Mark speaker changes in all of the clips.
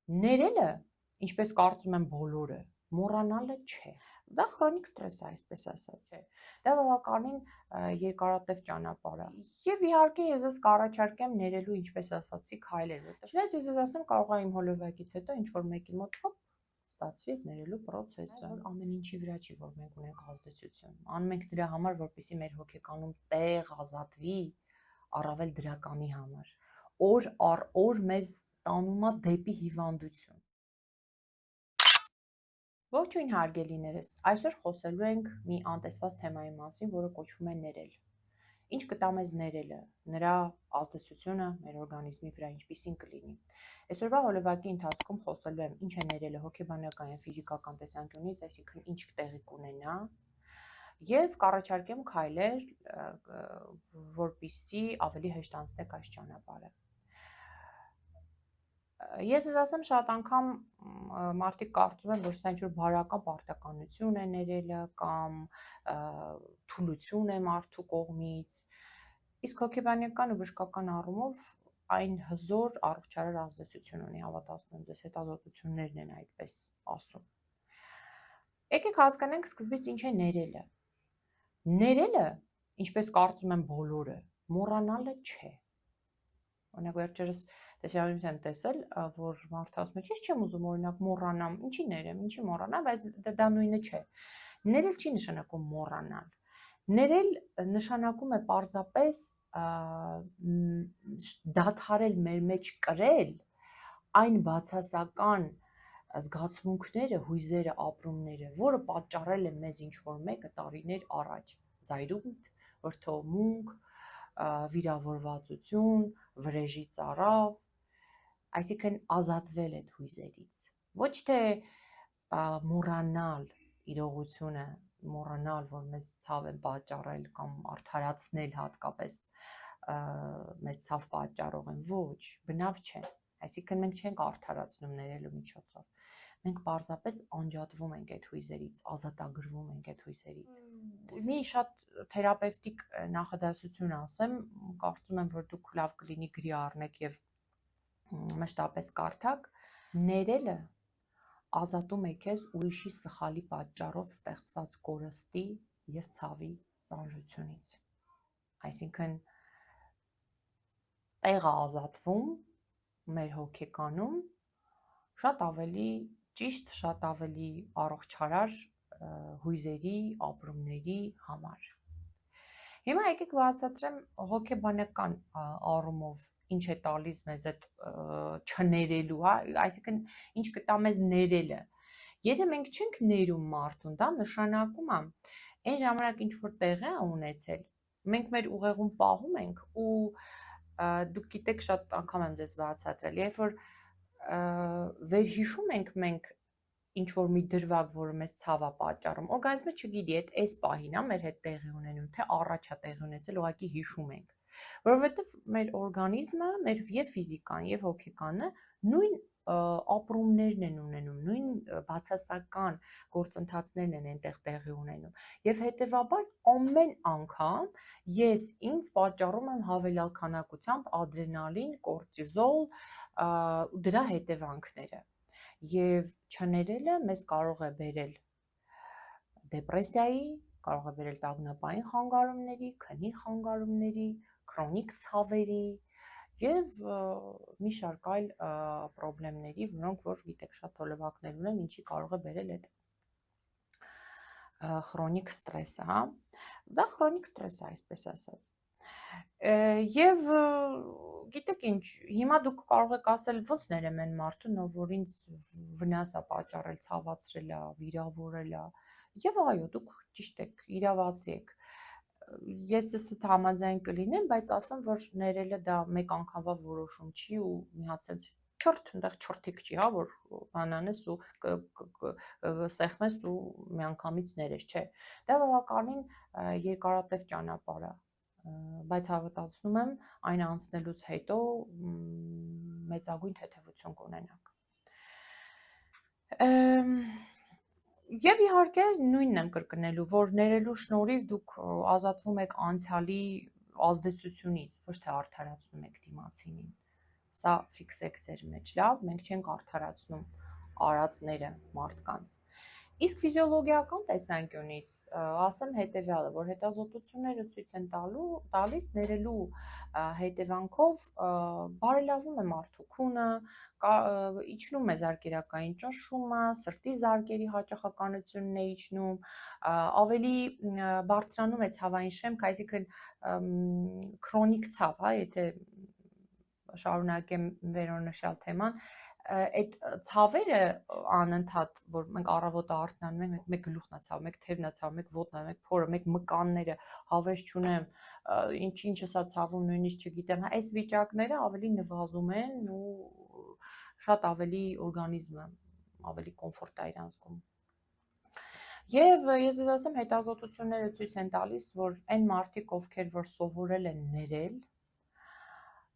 Speaker 1: Ներելը, ինչպես կարծում եմ բոլորը, մոռանալը չէ։ Դա քրոնիկ ստրես է, այսպես ասած է։ Դա բավականին երկարատև ճանապարհ է։ Եվ իհարկե ես ձեզ կառաջարկեմ ներելու, ինչպես ասացի, քայլեր, որտեղ չնայած ես ձեզ ասեմ, կարող է իմ հոլովակից հետո ինչ-որ մեկի մոտ ստացվի այդ ներելու process-ը։ Ամեն ինչի վրա չի, որ մենք ունենք ազդեցություն։ Անում ենք դրա համար, որպեսզի մեր հոգեկանում տեղ ազատվի, առավել դրականի համար։ Օր առ օր մեզ տանում է դեպի հիվանդություն։ Ողջույն հարգելիներս, այսօր խոսելու ենք մի անտեսված թեմայի մասին, որը կոչվում է ներել։ Ինչ կտա մեզ ներելը, նրա ազդեցությունը մեր օրգանիզմի վրա ինչպիսին կլինի։ Այսօրվա հոլովակի ընթացքում խոսելու եմ ինչ է ներելը հոգեբանական եւ ֆիզիկական տեսանկյունից, այսինքն ինչ տեղի կունենա, եւ կառաջարկեմ քայլեր, որպեսզի ավելի հեշտ անցնեք այս ճանապարհը։ Ես ես ասեմ, շատ անգամ մարդիկ կարծում են, որ սա ինչ-որ բարական պարտականություն է ներելը կամ թուլություն է մարդու կողմից, իսկ հոգեբանական ու բժշկական առումով այն հզոր առողջարար ազդեցություն ունի, հավատացնում եմ, ձեզ հետազոտություններն են այդպես ասում։ Եկեք հասկանանք սկզբից ինչ է ներելը։ Ներելը, ինչպես կարծում եմ բոլորը, մոռանալը չէ։ Օրինակ վերջերս տեսանյութ եմ տեսել, որ մարդը ասում է, ես չեմ ուզում օրինակ մոռանամ, ինչի ներեմ, ինչի մոռանամ, բայց դա նույնը չէ։ Ներել չի նշանակում մոռանալ։ Ներել նշանակում է պարզապես դադարել մեր մեջ կրել այն բացասական զգացմունքները, հույզերը, ապրումները, որը պատճառել է մեզ ինչ-որ մեկը տարիներ առաջ, զայրույթ, վրդովմունք, վիրավորվածություն, վրեժի ծարավ, այսինքն ազատվել այդ հույզերից, ոչ թե մոռանալ իրողությունը, մոռանալ, որ մեզ ցավ են պատճառել կամ արդարացնել հատկապես մեզ ցավ պատճառող են, ոչ, բնավ չէ, այսինքն մենք չենք արդարացնում ներելու միջոցով, մենք պարզապես անջատվում ենք այդ հույզերից, ազատագրվում ենք այդ հույզերից։ Մի շատ թերապևտիկ նախադասություն ասեմ, կարծում եմ, որ դուք լավ կլինի գրի առնեք եւ մշտապես կարդաք, ներելը ազատում է քեզ ուրիշի սխալի պատճառով ստեղծված կորստի եւ ցավի ծանրությունից։ Այսինքն տեղ ազատվում մեր հոգեկանում շատ ավելի ճիշտ, շատ ավելի առողջարար հույզերի, ապրումների համար։ Հիմա եկեք բացատրեմ հոգեբանական առումով ինչ է տալիս մեզ այդ չներելու, հա, այսինքն ինչ կտա մեզ ներելը։ Եթե մենք չենք ներում մարդուն, դա նշանակում է այն ժամանակ ինչ որ տեղի է ունեցել, մենք մեր ուղեղում պահում ենք ու դուք գիտեք, շատ անգամ եմ ձեզ բացատրել, երբ որ վերհիշում ենք մենք ինչ որ մի դրվագ, որը մեզ ցավ է պատճառում, օրգանիզմը չգիտի այս պահին է մեր հետ տեղի ունենում, թե առաջ է տեղի ունեցել, ուղղակի հիշում ենք, որովհետև մեր օրգանիզմը, մեր եւ ֆիզիկան եւ հոգեկանը նույն ապրումներն են ունենում, նույն բացասական գործընթացներն են այնտեղ տեղի ունենում եւ հետեւաբար ամեն անգամ ես ինձ պատճառում եմ հավելյալ քանակությամբ ադրենալին, կորտիզոլ ու դրա հետևանքները եւ չներելը մեզ կարող է բերել դեպրեսիայի, կարող է բերել տագնապային խանգարումների, քնի խանգարումների, քրոնիկ ցավերի եւ մի շարք այլ խնդիրների, որոնք որ գիտեք շատ հոլովակներ ունեն, ինչի կարող է բերել այդ քրոնիկ ստրեսը, հա։ Դա քրոնիկ ստրես է, այսպես ասած։ Եվ գիտեք ինչ, հիմա դուք կարող եք ասել, ոնց ներեմ այն մարդուն, որ ինձ վնաս է պատճառել, ցավացրել է, վիրավորել է։ Եվ այո, դուք ճիշտ եք, իրավացի եք։ Ես էսդ համաձայն կլինեմ, բայց ասեմ, որ ներելը դա մեկ անգամվա որոշում չի ու մի հատ sense չորթ, այնտեղ չորթիկ չի, հա, որ բանանես ու սեղմես ու միանգամից ներես, չէ։ Դա բավականին երկարատև ճանապարհ է, բայց հավատացնում եմ, այն անցնելուց հետո մեծագույն թեթևություն կունենաք։ Եվ իհարկե նույնն եմ կրկնելու, որ ներելու շնորհիվ դուք ազատվում եք անցյալի ազդեցությունից, ոչ թե արդարացնում եք դիմացինին։ Սա ֆիքսեք ձեր մեջ, լավ, մենք չենք արդարացնում արածները մարդկանց։ Իսկ ֆիզիոլոգիական տեսանկյունից ասեմ հետևյալը, որ հետազոտությունները ցույց են տալիս ներելու հետևանքով բարելավում է մարդու քունը, իջնում է զարկերակային ճնշումը, սրտի զարկերի հաճախականությունն է իջնում, ավելի բարձրանում է ցավային շեմք, այսինքն քրոնիկ ցավ, հա, եթե շարունակեմ վերոնշյալ թեման, այդ ցավերը անընդհատ, որ մենք առավոտը արթնանում ենք, մեկ գլուխն է ցավում, մեկ թևն է ցավում, մեկ ոտն է, մեկ փորը, մեկ մկանները, հավես չունեմ, ինչը սա ցավում, նույնիսկ չգիտեմ, այս վիճակները ավելի նվազում են ու շատ ավելի օրգանիզմը ավելի կոմֆորտ է իրան զգում։ Եվ ես ձեզ ասեմ, հետազոտությունները ցույց են տալիս, որ այն մարդիկ, ովքեր որ սովորել են ներել,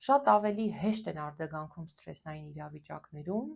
Speaker 1: շատ ավելի հեշտ են արձագանքում սթրեսային իրավիճակներում,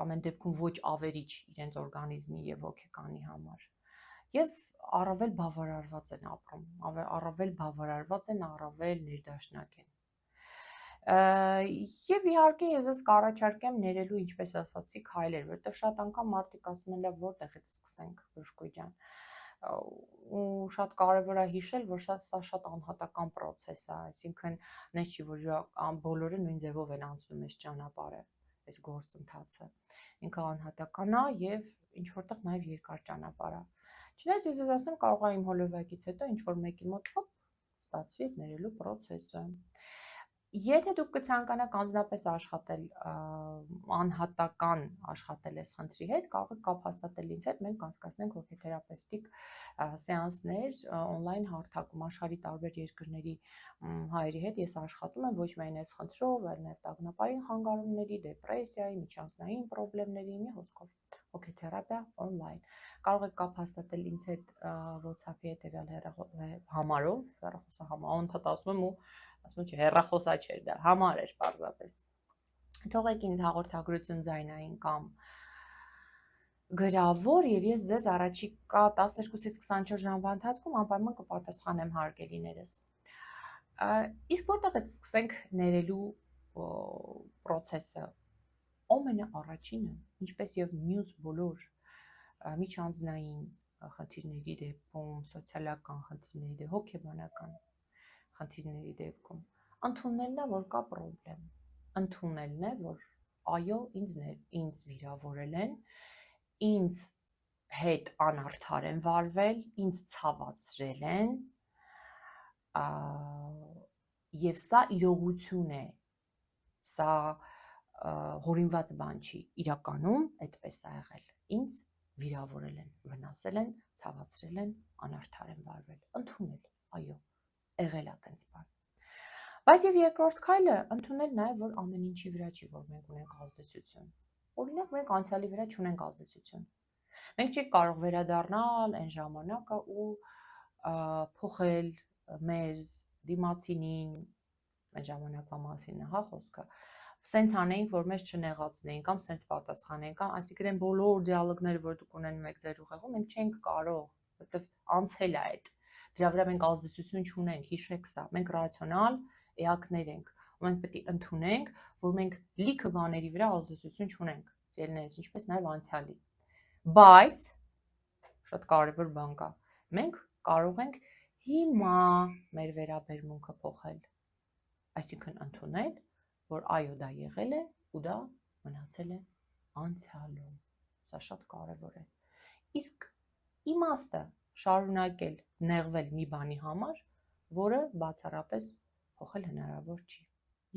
Speaker 1: ամեն դեպքում ոչ ավերիչ իրենց օրգանիզմի եւ հոգեկանի համար։ Եվ առավել բավարարված են ապրում, առավել բավարարված են, առավել ներդաշնակ են։ Եվ իհարկե ես ձեզ կառաջարկեմ ներելու, ինչպես ասացի, քայլեր, որտեղ շատ անգամ մարդիկ ասում են, որտեղից սկսենք, Բժշկուհի ջան։ Ու շատ կարևոր է հիշել, որ սա շատ անհատական process է, այսինքն նես չի, որ բոլորը նույն ձևով են անցնում այս ճանապարհը, այս գործընթացը։ Ինքը անհատական է եւ ինչ որտեղ նաեւ երկար ճանապարհ է։ Չնայած ես ձեզ ասեմ, կարող է իմ հոլովակից հետո ինչ որ մեկի մոտ ստացվի այդ ներելու process-ը։ Եթե դուք կցանկանաք անձնապես աշխատել, անհատական աշխատել այս խնդրի հետ, կարող եք կապ հաստատել ինձ հետ, մենք կանցկացնենք հոգեթերապևտիկ սեանսներ on-line հարթակում, աշխարհի տարբեր երկրների հայերի հետ ես աշխատում եմ ոչ միայն այս խնդրով, այլ նաև տագնապային խանգարումների, դեպրեսիայի, միջանձնային խնդիրների, մի խոսքով հոգեթերապիա on-line։ Կարող եք կապ հաստատել ինձ հետ WhatsApp-ի հետևյալ համարով, հեռախոսահամար, անընդհատ ասում եմ ու ասում չէ, հեռախոսա չէր դա, համար էր պարզապես։ Թողեք ինձ հաղորդագրություն ձայնային կամ գրավոր եւ ես ձեզ առաջիկա 12-ից 24 ժամվա ընթացքում անպայման կպատասխանեմ հարգելիներս։ Իսկ որտեղից սկսենք ներելու process-ը։ Ամենաառաջինը, ինչպես եւ մյուս բոլոր միջանձնային խնդիրների դեպքում, սոցիալական խնդիրների, հոգեբանական խնդիրների դեպքում ընդունելն է, որ կա պրոբլեմ, ընդունելն է, որ այո, ինձ վիրավորել են, ինձ հետ անարդար են վարվել, ինձ ցավացրել են, եւ սա իրողություն է, սա հորինված բան չի, իրականում այդպես է եղել, ինձ վիրավորել են, վնասել են, ցավացրել են, անարդար են վարվել, ընդունել, այո, եղել է այդպես բան։ Բայց եւ երկրորդ քայլը ընդունել նաեւ, որ ամեն ինչի վրա չի, որ մենք ունենք ազդեցություն։ Օրինակ, մենք անցյալի վրա չունենք ազդեցություն։ Մենք չենք կարող վերադառնալ այն ժամանակը ու փոխել մեր դիմացինին, այն ժամանակվա մասին է, հա, խոսքը։ Սենց անեինք, որ մեզ չնեղացնեին կամ սենց պատասխանեին, կամ այսինքն այն բոլոր դիալոգները, որ դուք ունենում եք ձեր ուղեղում, մենք չենք կարող, որովհետեւ անցել է այդ։ Դրա վրա մենք ազդեցություն չունենք, հիշեք սա։ Մենք ռացիոնալ էակներ ենք, ու մենք պետք է ընդունենք, որ մենք լիքը բաների վրա ազդեցություն չունենք, ծերներս, ինչպես նաև անցյալի։ Բայց շատ կարևոր բան կա։ Մենք կարող ենք հիմա մեր վերաբերմունքը փոխել։ Այսինքն ընդունել, որ այո, դա եղել է ու դա մնացել է անցյալում։ Սա շատ կարևոր է։ Իսկ իմաստը շարունակել նեղվել մի բանի համար, որը բացառապես փոխել հնարավոր չի։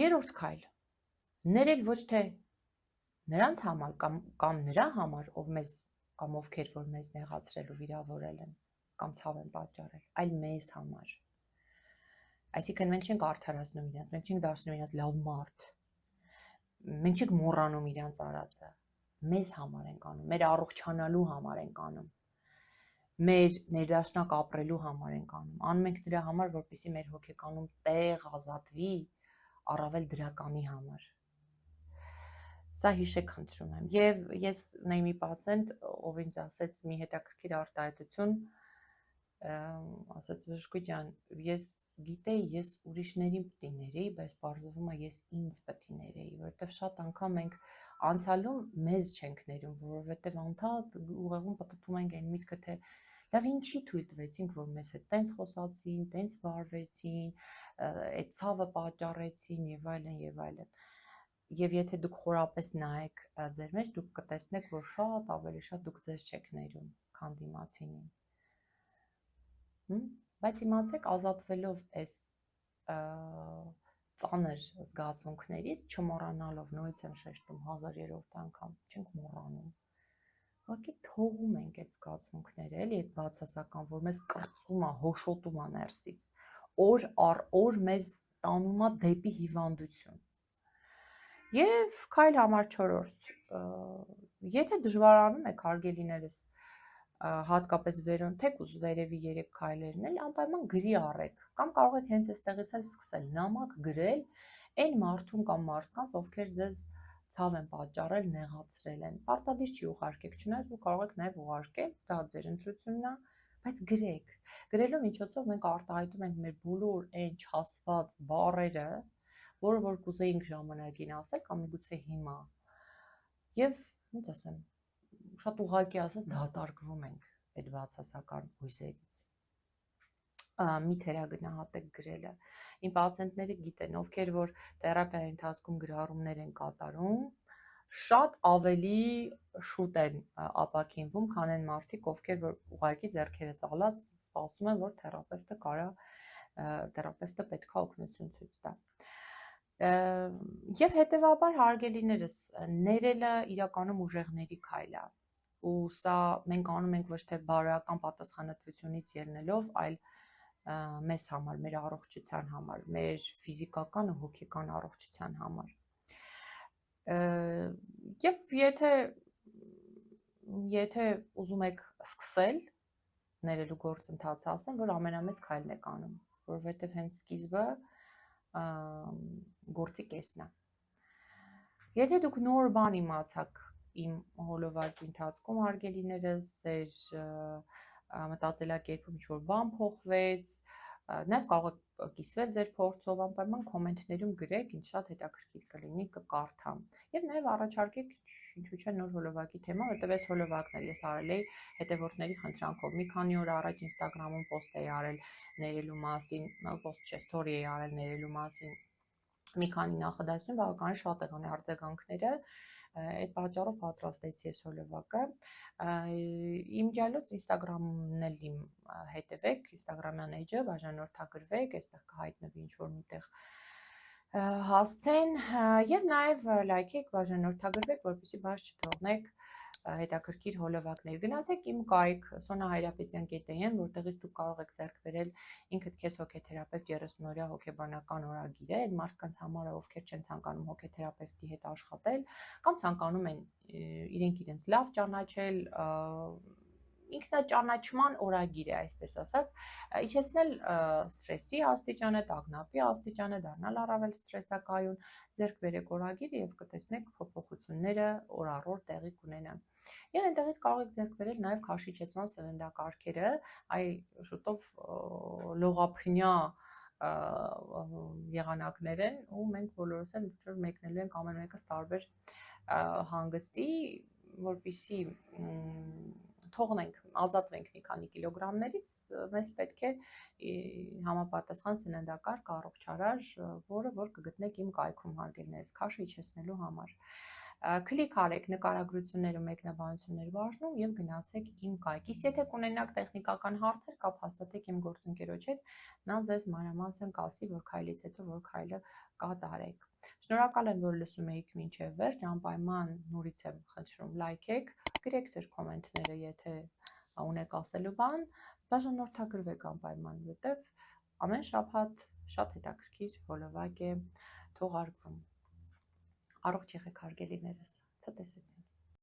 Speaker 1: Երրորդ քայլ։ Ներել ոչ թե նրանց համար կամ նրա համար, ով մեզ կամ ովքեր որ մեզ նեղացրել ու վիրավորել են կամ ցավ են պատճառել, այլ մեզ համար։ Այսինքն մենք չենք արդարացնում իրենց, մենք չենք դարձնում իրենց լավ մարդ։ Մենք չենք մոռանում իրենց արածը։ Մեզ համար ենք անում, մեր առողջանալու համար ենք անում։ Մեր ներդաշնակ ապրելու համար ենք անում։ Անում ենք դրա համար, որպեսզի մեր հոգեկանում տեղ ազատվի առավել դրականի համար։ Սա հիշեք խնդրում եմ։ Եվ ես ունեի մի պացիենտ, ով ինձ ասեց մի հետաքրքիր արտահայտություն, ասաց Բժշկուհի ջան, ես գիտեի ես ուրիշներին պետք է ներեի, բայց բարձրվում է ես ինձ պետք է ներեի, որովհետև շատ անգամ մենք անցյալում մեզ չենք ներում, որովհետև անդադ ուղեղում պատտում ենք այն միտքը, թե լավ ինչի թույլ տվեցինք, որ մեզ հետ տենց խոսացին, տենց վարվեցին, այդ ցավը պատճառեցին եւ այլն եւ այլն։ Եվ եթե դուք խորապես նայեք ձեր մեջ, դուք կտեսնեք, որ շատ ավելի շատ դուք ձեզ չեք ներում, քան դիմացինին։ Բայց իմացեք, ազատվելով այս ծանր զգացմունքներից, չմոռանալով, նույնիսկ եմ շեշտում 1000-րդ անգամ, չենք մոռանում։ Ուղղակի թողում ենք այդ զգացմունքները, էլի այդ բացասական, որ մեզ կրծում է, հոշոտում է ներսից, օր առ օր մեզ տանում է դեպի հիվանդություն։ Եվ քայլ համար 4. Եթե դժվարանում եք հարգելիներս, հատկապես վերոն թեկուզ վերևի 3 քայլերն էլ անպայման գրի առեք, կամ կարող եք հենց այստեղից էլ սկսել նամակ գրել այն մարդուն կամ մարդկանց, ովքեր ձեզ ցավ են պատճառել, նեղացրել են։ Պարտադիր չի ուղարկեք, չնայած դուք կարող եք նաև ուղարկել, դա ձեր ընտրությունն է, բայց գրեք։ Գրելու միջոցով մենք արտահայտում ենք մեր բոլոր այն չասված բառերը, որը որ կուզեինք ժամանակին ասել կամ միգուցե հիմա։ Եվ, ինչ ասեմ, շատ ուղղակի ասած դատարկվում ենք այդ բացասական հույզերից։ Մի թերագնահատեք գրելը։ Իմ պացիենտները գիտեն, ովքեր որ թերապիայի ընթացքում գրառումներ են կատարում, շատ ավելի շուտ են ապաքինվում, քան այն մարդիկ, ովքեր որ ուղղակի ձեռքերը ծալած սպասում են, որ թերապևտը պետքա օգնություն ցույց տա։ Եվ հետևաբար հարգելիներս, ներելը իրականում ուժեղների քայլ է, ու սա մենք անում ենք ոչ թե բարոյական պատասխանատվությունից ելնելով, այլ մեզ համար, մեր առողջության համար, մեր ֆիզիկական ու հոգեկան առողջության համար։ Եվ եթե ուզում եք սկսել ներելու գործընթացը, ասեմ, որ ամենամեծ քայլն եք անում, որովհետև հենց սկիզբը գործի կեսն է։ Եթե դուք նոր բան իմացաք իմ հոլովակի ընթացքում, հարգելիներս, ձեր մտածելակերպում ինչ-որ բան փոխվեց, նաև կարող եք կիսվել ձեր փորձով, անպայման կոմենտներում գրեք, ինձ շատ հետաքրքիր կլինի, կկարդամ։ Եվ նաև առաջարկեք ինչու՞ չէ նոր հոլովակի թեմա, որտեղ այս հոլովակն էլ ես արել էի հետևորդների խնդրանքով։ Մի քանի օր առաջ Instagram-ում post էի արել ներելու մասին, post չէ, story էի արել ներելու մասին։ Մի քանի նախադասություն բավականին շատ եղան արձագանքները, այդ պատճառով պատրաստեցի այս հոլովակը։ Իմ ջալոց Instagram-ն էլ իմ հետևեք, Instagram-յան էջը բաժանորդագրվեք, այստեղ կհայտնվի ինչ-որ միտեղ հասցեն եւ նաեւ լայքեք, բաժանորդագրվեք, որպեսզի բաց չթողնեք հետաքրքիր հոլովակներ։ Գնացեք իմ կայք sonahayrapetsian.am, որտեղից դուք կարող եք ձեռք բերել ինքդ քեզ հոգեթերապևտ 30-օրյա հոգեբանական օրագիրը, այդ մարդկանց համար, ովքեր չեն ցանկանում հոգեթերապևտի հետ աշխատել, կամ ցանկանում են իրենք լավ ճանաչել, ինքնաճանաչման օրագիր է, այսպես ասած, իջեցնել սթրեսի աստիճանը, տագնապի աստիճանը, դառնալ առավել սթրեսակայուն, ձեռք բերեք օրագիրը եւ կտեսնեք փոփոխությունները օր առ օր տեղի կունենան։ Եվ այնտեղից կարող եք ձեռք բերել նաև քաշի իջեցման սննդակարգերը, շուտով լողափնյա եղանակներ են, ու մենք բոլորս էլ որ մեկնելու ենք ամեն մեկս տարբեր հանգստի, որպեսզի թողնենք, ազատվենք մի քանի կիլոգրամներից, մեզ պետք է համապատասխան սննդակարգ առողջարար, որը որ կգտնեք իմ կայքում հարգելիներս քաշը իջեցնելու համար։ Կլիկ արեք նկարագրություններ ու մեկնաբանություններ բաժնում եւ գնացեք իմ կայքից։ Եթե կունենաք տեխնիկական հարցեր, կապ հաստատեք իմ գործընկերոջ հետ, նա ձեզ մանրամասն կասի, որ քայլից հետո որ քայլը կատարեք։ Շնորհակալ եմ, որ լսում եք մինչև վերջ, անպայման նորից եմ խնդրում լայքեք, գրեք ձեր կոմենտները, եթե ունեք ասելու բան, բաժանորդագրվեք անպայման, որտեվ ամեն շաբաթ շատ հետաքրքիր հոլովակ է թողարկվում։ Առողջ եղեք հարգելիներս, ցտեսություն։